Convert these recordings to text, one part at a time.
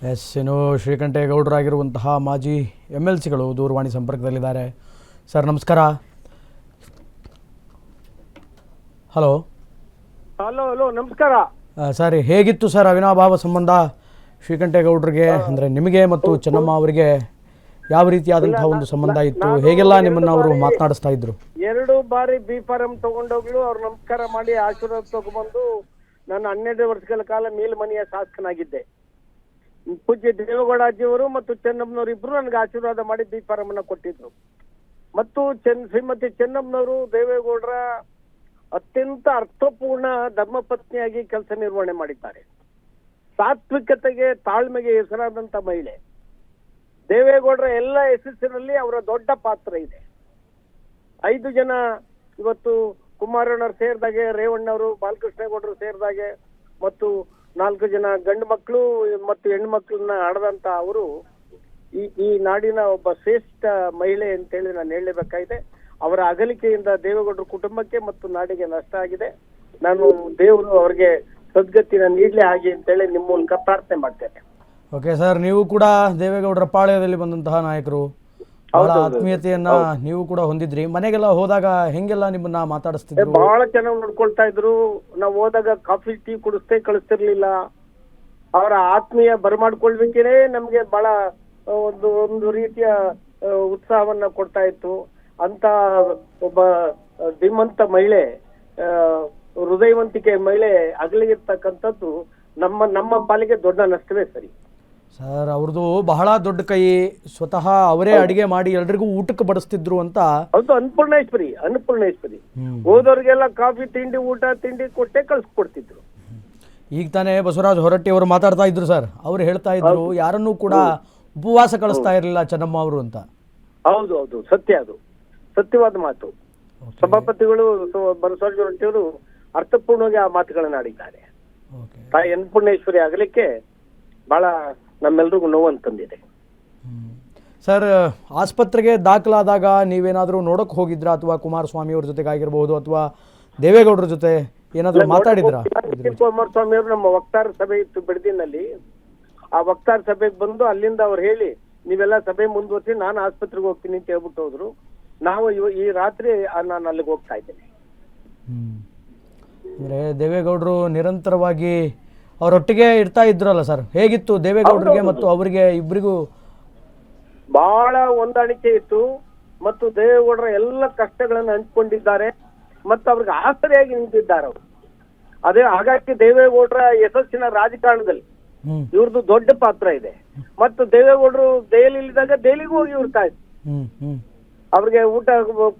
S ಇನ್ನು ಶ್ರೀಕಂಠೇಗೌಡರಾಗಿರುವಂತಹ ಮಾಜಿ MLCಗಳು ದೂರವಾಣಿ ಸಂಪರ್ಕದಲ್ಲಿದ್ದಾರೆ. ಸರ್ ನಮಸ್ಕಾರ. ಹಲೋ ಹಲೋ ಹಲೋ ನಮಸ್ಕಾರ ಸರ್, ಹೇಗಿತ್ತು ಸರ್ ಅವಿನಾಭಾವ ಸಂಬಂಧ ಶ್ರೀಕಂಠೇಗೌಡರಿಗೆ, ಅಂದರೆ ನಿಮಗೆ ಮತ್ತು ಚೆನ್ನಮ್ಮ ಅವರಿಗೆ ಯಾವ ರೀತಿಯಾದಂತಹ ಒಂದು ಸಂಬಂಧ ಇತ್ತು? ಹೇಗೆಲ್ಲ ನಿಮ್ಮನ್ನು ಅವರು ಮಾತನಾಡಿಸ್ತಾ ಇದ್ರು? 2 ಬಾರಿ ಬಿ ಫಾರಂ ತಗೊಂಡೋಗ್ಲು ಅವ್ರು ನಮಸ್ಕಾರ ಮಾಡಿ ಆಶೀರ್ವಾದ ತಗೊಂಡ್ಬಂದು ನಾನು 12 ವರ್ಷಗಳ ಕಾಲ ಮೇಲ್ಮನೆಯ ಶಾಸಕನಾಗಿದ್ದೆ. ಪೂಜ್ಯ ದೇವೇಗೌಡ ಅಜ್ಜಿಯವರು ಮತ್ತು ಚೆನ್ನಮ್ಮನವರು ಇಬ್ರು ನನಗೆ ಆಶೀರ್ವಾದ ಮಾಡಿ ಬಿ ಫಾರಂ ಅನ್ನ ಕೊಟ್ಟಿದ್ರು. ಮತ್ತು ಶ್ರೀಮತಿ ಚೆನ್ನಮ್ಮನವರು ದೇವೇಗೌಡರ ಅತ್ಯಂತ ಅರ್ಥಪೂರ್ಣ ಧರ್ಮಪತ್ನಿಯಾಗಿ ಕೆಲಸ ನಿರ್ವಹಣೆ ಮಾಡಿದ್ದಾರೆ. ಸಾತ್ವಿಕತೆಗೆ ತಾಳ್ಮೆಗೆ ಹೆಸರಾದಂತ ಮಹಿಳೆ. ದೇವೇಗೌಡರ ಎಲ್ಲ ಯಶಸ್ಸಿನಲ್ಲಿ ಅವರ ದೊಡ್ಡ ಪಾತ್ರ ಇದೆ. 5 ಜನ ಇವತ್ತು ಕುಮಾರಣ್ಣವ್ರು ಸೇರಿದಾಗೆ, ರೇವಣ್ಣವರು, ಬಾಲಕೃಷ್ಣೇಗೌಡರು ಸೇರಿದಾಗೆ ಮತ್ತು 4 ಜನ ಗಂಡು ಮಕ್ಕಳು ಮತ್ತು ಹೆಣ್ಣು ಮಕ್ಕಳನ್ನ ಹಡೆದಂತ ಅವರು ಈ ನಾಡಿನ ಒಬ್ಬ ಶ್ರೇಷ್ಠ ಮಹಿಳೆ ಅಂತೇಳಿ ನಾನು ಹೇಳಲೇಬೇಕಾಗಿದೆ. ಅವರ ಅಗಲಿಕೆಯಿಂದ ದೇವೇಗೌಡರ ಕುಟುಂಬಕ್ಕೆ ಮತ್ತು ನಾಡಿಗೆ ನಷ್ಟ ಆಗಿದೆ. ನಾನು ದೇವರು ಅವರಿಗೆ ಸದ್ಗತಿನ ನೀಡಲಿ ಹಾಗೆ ಅಂತೇಳಿ ನಿಮ್ಮ ಮೂಲಕ ಪ್ರಾರ್ಥನೆ ಮಾಡ್ತೇನೆ. ಓಕೆ ಸರ್, ನೀವು ಕೂಡ ದೇವೇಗೌಡರ ಪಾಳ್ಯದಲ್ಲಿ ಬಂದಂತಹ ನಾಯಕರು, ಬಹಳ ಆತ್ಮೀಯತೆಯನ್ನ ನೀವು ಕೂಡ ಹೊಂದಿದ್ರಿ. ಮನೆಗೆಲ್ಲ ಹೋದಾಗ ಹೆಂಗೆಲ್ಲ ನಿಮ್ಮನ್ನ ಮಾತಾಡಿಸ್ತಿದ್ರು? ಬಹಳ ಚೆನ್ನಾಗಿ ನೋಡ್ಕೊಳ್ತಾ ಇದ್ರು. ನಾವು ಹೋದಾಗ ಕಾಫಿ ಟೀ ಕುಡಿಸ್ತೇ ಕಳಿಸ್ತಿರ್ಲಿಲ್ಲ. ಅವರ ಆತ್ಮೀಯ ಬರಮಾಡ್ಕೊಳ್ಬೇಕೇನೆ ನಮ್ಗೆ ಬಹಳ ಒಂದು ರೀತಿಯ ಉತ್ಸಾಹವನ್ನ ಕೊಡ್ತಾ ಇತ್ತು. ಅಂತ ಒಬ್ಬ ಧೀಮಂತ ಮಹಿಳೆ, ಹೃದಯವಂತಿಕೆ ಮಹಿಳೆ ಅಗಲಿರ್ತಕ್ಕಂಥದ್ದು ನಮ್ಮ ಪಾಲಿಗೆ ದೊಡ್ಡ ನಷ್ಟವೇ ಸರಿ. ಸರ್, ಅವ್ರದ್ದು ಬಹಳ ದೊಡ್ಡ ಕೈ, ಸ್ವತಃ ಅವರೇ ಅಡಿಗೆ ಮಾಡಿ ಎಲ್ರಿಗೂ ಊಟಕ್ಕೆ ಬಡಿಸ್ತಿದ್ರು ಅಂತ. ಹೌದು, ಅನ್ನಪೂರ್ಣೇಶ್ವರಿ. ಹೋದವ್ರಿಗೆಲ್ಲ ಕಾಫಿ ತಿಂಡಿ ಊಟ ತಿಂಡಿ ಕೊಟ್ಟೆ ಕಳ್ಸಿಕೊಡ್ತಿದ್ರು. ಈಗ ತಾನೇ ಬಸವರಾಜ ಹೊರಟ್ಟಿ ಅವರು ಮಾತಾಡ್ತಾ ಇದ್ರು ಸರ್. ಅವ್ರು ಹೇಳ್ತಾ ಇದ್ರು ಯಾರನ್ನೂ ಕೂಡ ಉಪವಾಸ ಕಳಿಸ್ತಾ ಇರಲಿಲ್ಲ ಚೆನ್ನಮ್ಮ ಅವರು ಅಂತ. ಹೌದು ಹೌದು, ಸತ್ಯ, ಅದು ಸತ್ಯವಾದ ಮಾತು. ಸಭಾಪತಿಗಳು ಬಸವರಾಜ ಹೊರಟ್ಟಿ ಅವರು ಅರ್ಥಪೂರ್ಣವಾಗಿ ಆ ಮಾತುಗಳನ್ನ ಆಡಿದ್ದಾರೆ. ತಾಯಿ ಅನ್ನಪೂರ್ಣೇಶ್ವರಿ ಆಗಲಿಕ್ಕೆ ಬಹಳ ನಮ್ಮೆಲ್ರಿಗೂ ನೋವು ಅಂತಂದಿದೆ. ಸರ್, ಆಸ್ಪತ್ರೆಗೆ ದಾಖಲಾದಾಗ ನೀವೇನಾದ್ರೂ ನೋಡಕ್ ಹೋಗಿದ್ರಾ, ಅಥವಾ ಕುಮಾರಸ್ವಾಮಿ ಅವ್ರ ಜೊತೆಗಾಗಿರ್ಬಹುದು ಅಥವಾ ದೇವೇಗೌಡರ ಜೊತೆ ಏನಾದ್ರು ಮಾತಾಡಿದ್ರಾ? ಕುಮಾರಸ್ವಾಮಿ ಅವರು ನಮ್ಮ ವಕ್ತಾರ ಸಭೆ ಇತ್ತು ಬೆಳದಿನಲ್ಲಿ. ಆ ವಕ್ತಾರ ಸಭೆಗೆ ಬಂದು ಅಲ್ಲಿಂದ ಅವ್ರು ಹೇಳಿ ನೀವೆಲ್ಲ ಸಭೆ ಮುಂದುವರಿಸಿ ನಾನು ಆಸ್ಪತ್ರೆಗೆ ಹೋಗ್ತೀನಿ ಅಂತ ಹೇಳ್ಬಿಟ್ಟು ಹೋದ್ರು. ನಾವು ಈ ರಾತ್ರಿ ನಾನು ಅಲ್ಲಿಗೆ ಹೋಗ್ತಾ ಇದ್ದೇನೆ. ಅಂದ್ರೆ ದೇವೇಗೌಡರು ನಿರಂತರವಾಗಿ ಅವರೊಟ್ಟಿಗೆ ಇರ್ತಾ ಇದ್ರಲ್ಲ ಸರ್, ಹೇಗಿತ್ತು ದೇವೇಗೌಡರಿಗೆ ಮತ್ತು ಅವರಿಗೆ ಇಬ್ಬರಿಗೂ? ಬಹಳ ಹೊಂದಾಣಿಕೆ ಇತ್ತು ಮತ್ತು ದೇವೇಗೌಡರ ಎಲ್ಲ ಕಷ್ಟಗಳನ್ನು ಹಂಚಿಕೊಂಡಿದ್ದಾರೆ ಮತ್ತು ಅವ್ರಿಗೆ ಆಸರೆಯಾಗಿ ನಿಂತಿದ್ದಾರೆ ಅವರು. ಅದೇ ಹಾಗಾಗಿ ದೇವೇಗೌಡರ ಯಶಸ್ಸಿನ ರಾಜಕಾರಣದಲ್ಲಿ ಇವ್ರದ್ದು ದೊಡ್ಡ ಪಾತ್ರ ಇದೆ. ಮತ್ತು ದೇವೇಗೌಡರು ದೆಹಲಿಯಲ್ಲಿದ್ದಾಗ ದೆಹಲಿಗೂ ಹೋಗಿ ಇರ್ತಾ ಇದ್ರು. ಅವ್ರಿಗೆ ಊಟ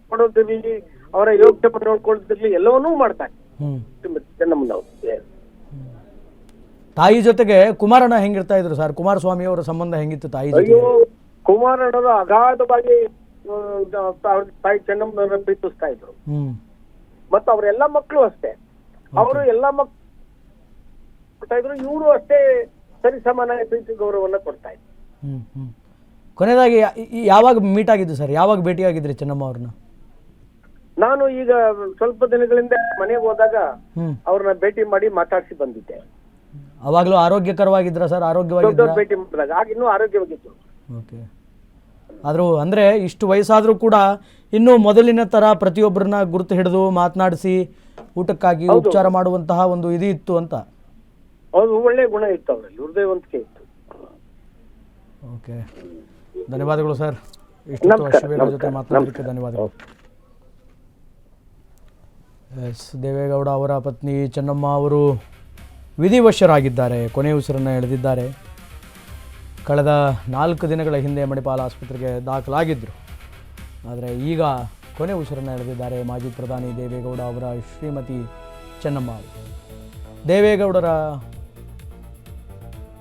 ಕೊಡೋದಿರ್ಲಿ, ಅವರ ಯೋಗಕ್ಷೇಮ ನೋಡ್ಕೊಳ್ಳೋದಿರ್ಲಿ, ಎಲ್ಲವನ್ನೂ ಮಾಡ್ತಾರೆ ಚೆನ್ನಮ್ಮನವರು. ತಾಯಿ ಜೊತೆಗೆ ಕುಮಾರಣ್ಣ ಹೆಂಗಿರ್ತಾ ಇದ್ರು ಸರ್? ಕುಮಾರಸ್ವಾಮಿ ಅವರ ಸಂಬಂಧ ಹೆಂಗಿತ್ತು ತಾಯಿ ಜೊತೆ? ಅಯ್ಯೋ, ಕುಮಾರಣ್ಣರು ಅಗಾಧವಾಗಿ ತಾಯಿ ಚೆನ್ನಮ್ಮನವರ ಪ್ರೀತಿಸ್ತಾ ಇದ್ರು. ಮತ್ತು ಅವ್ರ ಎಲ್ಲಾ ಮಕ್ಕಳು ಅಷ್ಟೇ, ಅವರು ಎಲ್ಲಾ ಮಕ್ಕಳು ಕೊಡ್ತಾ ಇದ್ರು. ಇವರು ಅಷ್ಟೇ ಸರಿ ಸಮಾನ ಪ್ರೀತಿ ಗೌರವನ್ನ ಕೊಡ್ತಾ ಇದ್ರು. ಕೊನೆಯದಾಗಿ ಯಾವಾಗ ಮೀಟ್ ಆಗಿದ್ದು ಸರ್? ಯಾವಾಗ ಭೇಟಿಯಾಗಿದ್ರಿ ಚೆನ್ನಮ್ಮ ಅವ್ರನ್ನ? ನಾನು ಈಗ ಸ್ವಲ್ಪ ದಿನಗಳಿಂದ ಮನೆಗೆ ಹೋದಾಗ ಅವ್ರನ್ನ ಭೇಟಿ ಮಾಡಿ ಮಾತಾಡಿಸಿ ಬಂದಿದ್ದೆ. ಅವಾಗಲೂ ಆರೋಗ್ಯಕರವಾಗಿದ್ರ ಸರ್? ಆರೋಗ್ಯವಾಗಿದ್ರ? ಭೇಟಿ ಮಾಡಿದಾಗ ಆಗ ಇನ್ನೂ ಆರೋಗ್ಯವಾಗಿತ್ತು. ಓಕೆ. ಆದರೂ ಅಂದರೆ ಇಷ್ಟು ವಯಸ್ಸಾದರೂ ಕೂಡ ಇನ್ನೂ ಮೊದಲಿನ ಥರ ಪ್ರತಿಯೊಬ್ಬರನ್ನ ಗುರುತು ಹಿಡಿದು ಮಾತನಾಡಿಸಿ ಊಟಕ್ಕಾಗಿ ಉಪಚಾರ ಮಾಡುವಂತಹ ಒಂದು ಇದು ಇತ್ತು ಅಂತ. ಹೌದು, ಒಳ್ಳೆ ಗುಣ ಇತ್ತು ಅವರಲ್ಲಿ, ಹೃದಯವಂತಿಕೆ ಇತ್ತು. ಓಕೆ, ಧನ್ಯವಾದಗಳು ಸರ್. ಇಷ್ಟು ಜೊತೆ ಮಾತನಾಡಲಿಕ್ಕೆ ಧನ್ಯವಾದಗಳು. ಎಸ್, ದೇವೇಗೌಡ ಅವರ ಪತ್ನಿ ಚೆನ್ನಮ್ಮ ಅವರು ವಿಧಿವಶರಾಗಿದ್ದಾರೆ, ಕೊನೆಯ ಉಸಿರನ್ನು ಎಳೆದಿದ್ದಾರೆ. ಕಳೆದ 4 ದಿನಗಳ ಹಿಂದೆ ಮಣಿಪಾಲ ಆಸ್ಪತ್ರೆಗೆ ದಾಖಲಾಗಿದ್ದರು. ಆದರೆ ಈಗ ಕೊನೆ ಉಸಿರನ್ನು ಎಳೆದಿದ್ದಾರೆ ಮಾಜಿ ಪ್ರಧಾನಿ ದೇವೇಗೌಡ ಅವರ ಶ್ರೀಮತಿ ಚೆನ್ನಮ್ಮ ಅವರು. ದೇವೇಗೌಡರ